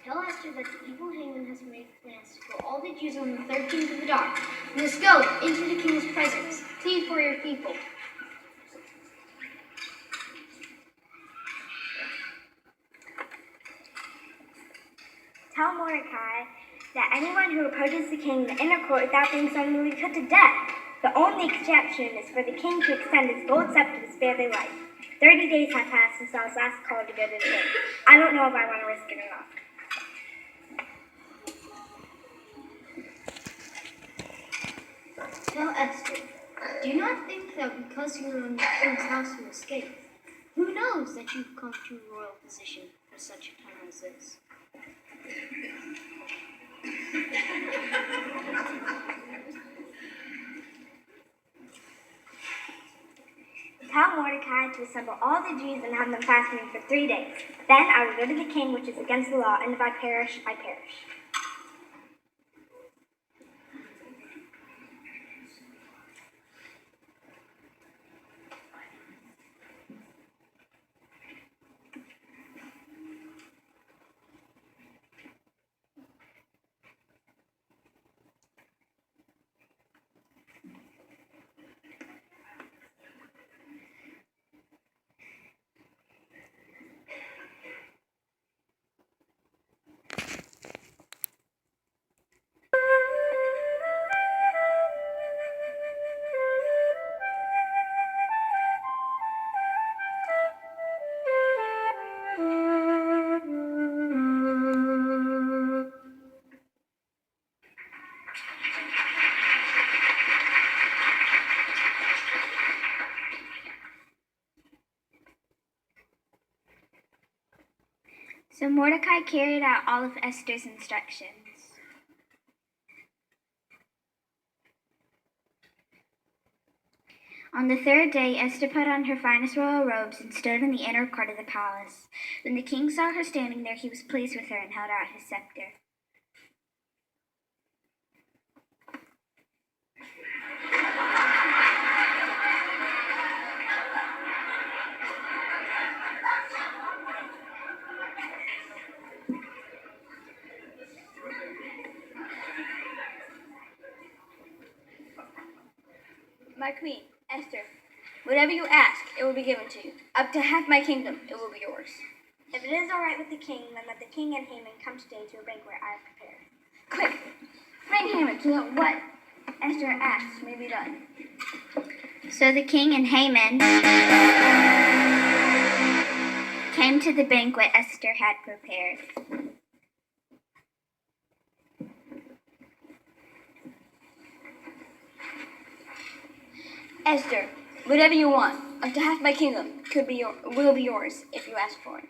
Tell Esther that the evil Haman has made plans to kill all the Jews on the 13th of Adar. You must go into the king's presence. Plead for your people. Tell Mordecai that anyone who approaches the king in the inner court without being summoned will be put to death. The only exception is for the king to extend his gold scepter to spare their life. 30 days have passed since I was last called to go to the king. I don't know if I want to risk it or not. Tell Esther, do not think that because you are in the king's house you escape. Who knows that you've come to a royal position for such a time as this? Tell Mordecai to assemble all the Jews and have them fast me for 3 days. Then I will go to the king, which is against the law, and if I perish, I perish. So Mordecai carried out all of Esther's instructions. On the 3rd day, Esther put on her finest royal robes and stood in the inner court of the palace. When the king saw her standing there, he was pleased with her and held out his scepter. My queen, Esther, whatever you ask, it will be given to you. Up to half my kingdom, it will be yours. If it is all right with the king, then let the king and Haman come today to a banquet I have prepared. Quick, bring Haman so that what Esther asks may be done. So the king and Haman came to the banquet Esther had prepared. Esther, whatever you want, up to half my kingdom will be yours if you ask for it.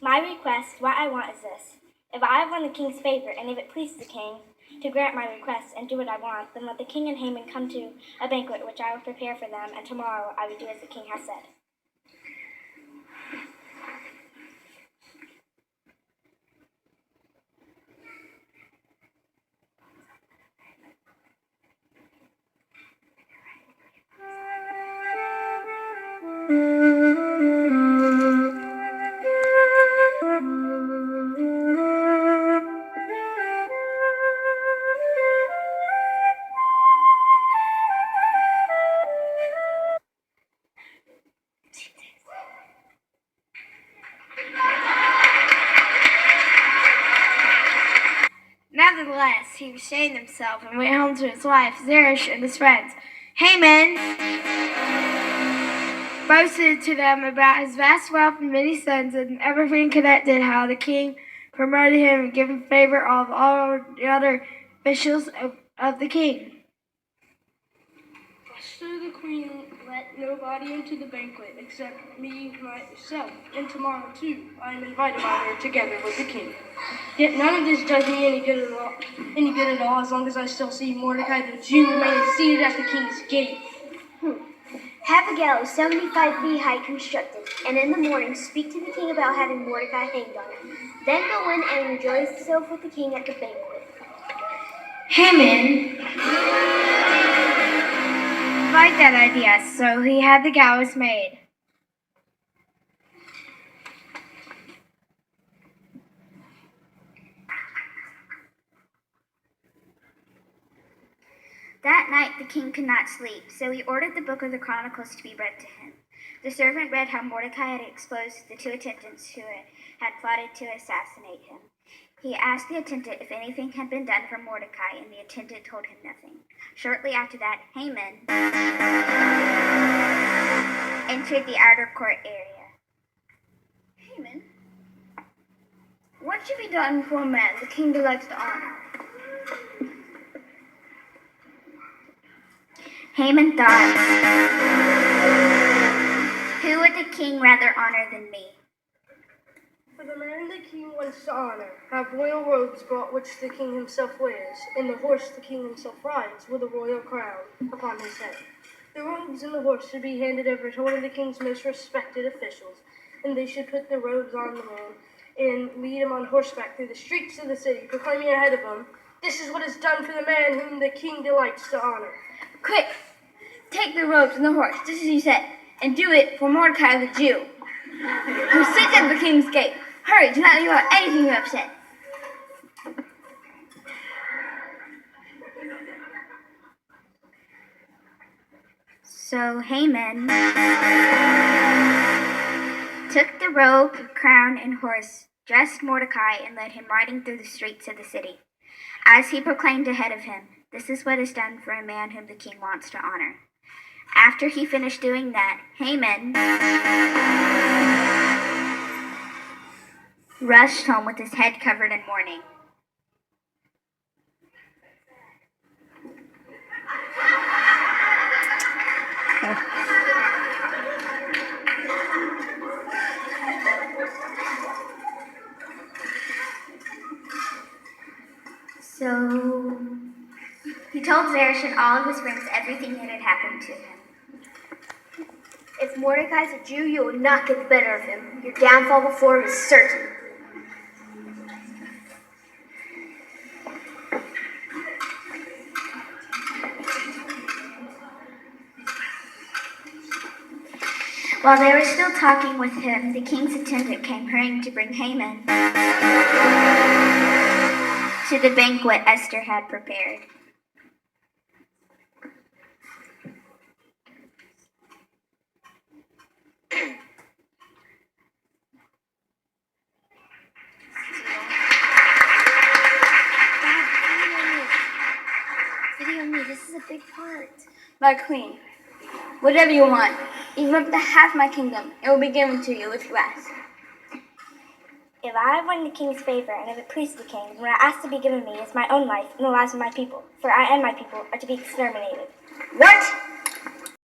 My request, what I want is this. If I have won the king's favor, and if it pleases the king to grant my request and do what I want, then let the king and Haman come to a banquet which I will prepare for them, and tomorrow I will do as the king has said. Nevertheless, he restrained himself and went home to his wife, Zeresh, and his friends. Haman boasted to them about his vast wealth and many sons and everything connected, how the king promoted him and given favor of all the other officials of the king. Esther the queen let nobody into the banquet except me myself, and tomorrow too I am invited by her together with the king. Yet none of this does me any good at all as long as I still see Mordecai the Jew remaining seated at the king's gate. Have a gallows 75 feet high constructed, and in the morning speak to the king about having Mordecai hanged on it. Then go in and rejoice yourself with the king at the banquet. Haman liked that idea, so he had the gallows made. That night the king could not sleep, so he ordered the book of the Chronicles to be read to him. The servant read how Mordecai had exposed the 2 attendants who had plotted to assassinate him. He asked the attendant if anything had been done for Mordecai, and the attendant told him nothing. Shortly after that, Haman entered the outer court area. Haman, what should be done for a man the king delights to honor? Haman thought, who would the king rather honor than me? For the man the king wants to honor, have royal robes brought which the king himself wears, and the horse the king himself rides, with a royal crown upon his head. The robes and the horse should be handed over to one of the king's most respected officials, and they should put the robes on the man and lead him on horseback through the streets of the city, proclaiming ahead of him, "This is what is done for the man whom the king delights to honor." Quick, take the robes and the horse, just as you said, and do it for Mordecai the Jew, who sits at the king's gate. Hurry, do not leave out anything you have said. So Haman took the robe, crown, and horse, dressed Mordecai, and led him riding through the streets of the city. As he proclaimed ahead of him, "This is what is done for a man whom the king wants to honor." After he finished doing that, Haman rushed home with his head covered in mourning. So he told Zeresh and all of his friends everything that had happened to him. If Mordecai's a Jew, you will not get the better of him. Your downfall before him is certain. While they were still talking with him, the king's attendant came hurrying to bring Haman to the banquet Esther had prepared. Video me, this is a big part. My queen, whatever you want, even up to half my kingdom, it will be given to you if you ask. If I have won the king's favor, and if it pleases the king, then what I ask to be given me is my own life and the lives of my people, for I and my people are to be exterminated. What?